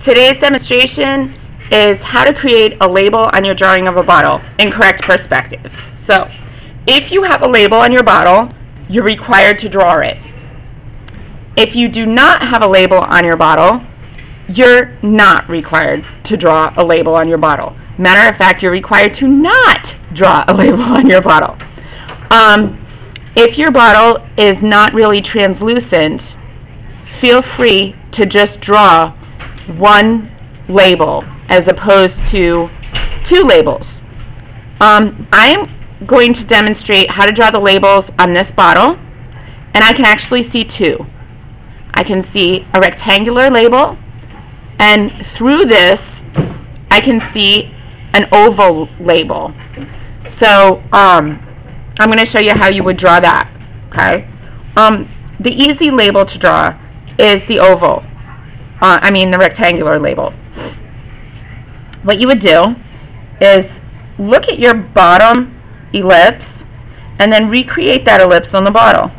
Today's demonstration is how to create a label on your drawing of a bottle in correct perspective. So, if you have a label on your bottle, you're required to draw it. If you do not have a label on your bottle, you're not required to draw a label on your bottle. Matter of fact, you're required to not draw a label on your bottle. If your bottle is not really translucent, feel free to just draw one label as opposed to two labels. I'm going to demonstrate how to draw the labels on this bottle, and I can actually see two. I can see a rectangular label, and through this I can see an oval label. So I'm going to show you how you would draw that. Okay. The easy label to draw is the oval. The rectangular label. What you would do is look at your bottom ellipse and then recreate that ellipse on the bottle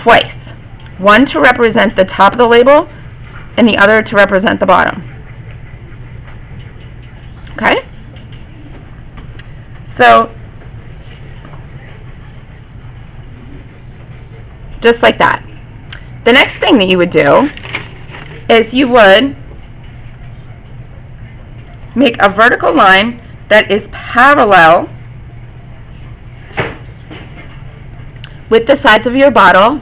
twice. One to represent the top of the label and the other to represent the bottom. Okay? So, just like that. The next thing that you would do is you would make a vertical line that is parallel with the sides of your bottle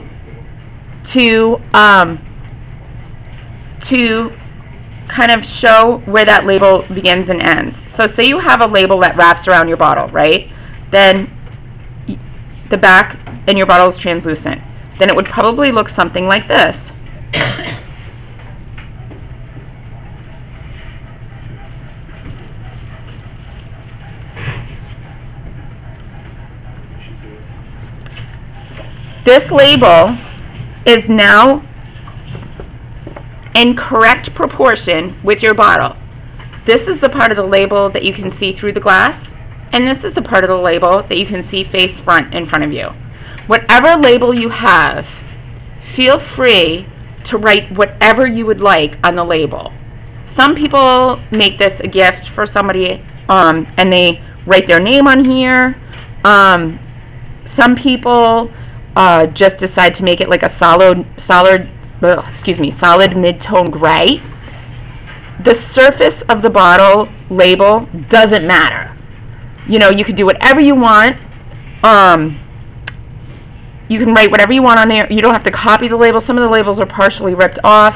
to kind of show where that label begins and ends. So say you have a label that wraps around your bottle, right? Then the back in your bottle is translucent. Then it would probably look something like this. This label is now in correct proportion with your bottle. This is the part of the label that you can see through the glass, and this is the part of the label that you can see face front in front of you. Whatever label you have, feel free to write whatever you would like on the label. Some people make this a gift for somebody and they write their name on here. Some people just decide to make it like a solid mid-tone gray. The surface of the bottle label doesn't matter. You know, you can do whatever you want. You can write whatever you want on there. You don't have to copy the label. Some of the labels are partially ripped off.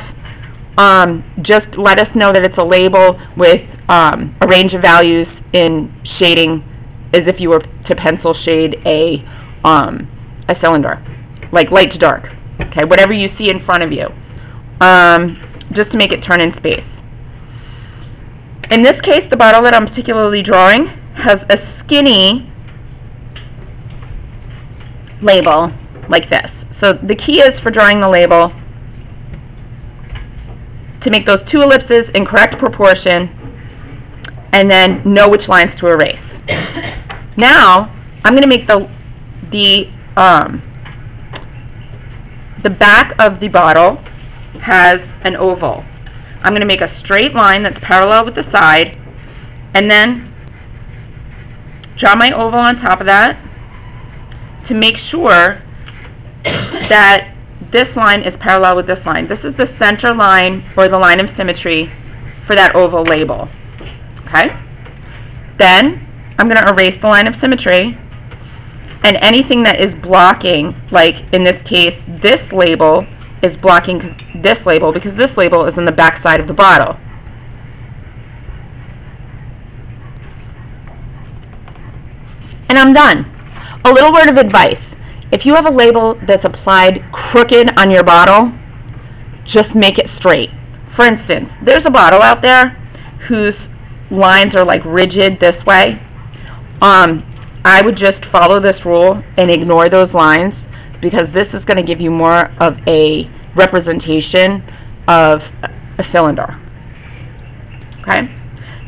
Just let us know that it's a label with a range of values in shading as if you were to pencil shade a cylinder, like light to dark. Okay, whatever you see in front of you, just to make it turn in space. In this case, the bottle that I'm particularly drawing has a skinny label like this. So the key is for drawing the label to make those two ellipses in correct proportion and then know which lines to erase. Now I'm going to make the back of the bottle has an oval. I'm going to make a straight line that's parallel with the side and then draw my oval on top of that to make sure that this line is parallel with this line. This is the center line or the line of symmetry for that oval label. Okay? Then I'm going to erase the line of symmetry, and anything that is blocking, like in this case, this label is blocking this label because this label is on the back side of the bottle. And I'm done. A little word of advice. If you have a label that's applied crooked on your bottle, just make it straight. For instance, there's a bottle out there whose lines are like rigid this way. I would just follow this rule and ignore those lines because this is going to give you more of a representation of a cylinder. Okay?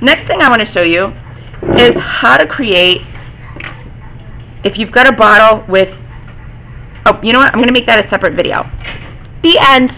Next thing I want to show you is how to create, if you've got a bottle with, oh, you know what, I'm going to make that a separate video. The end.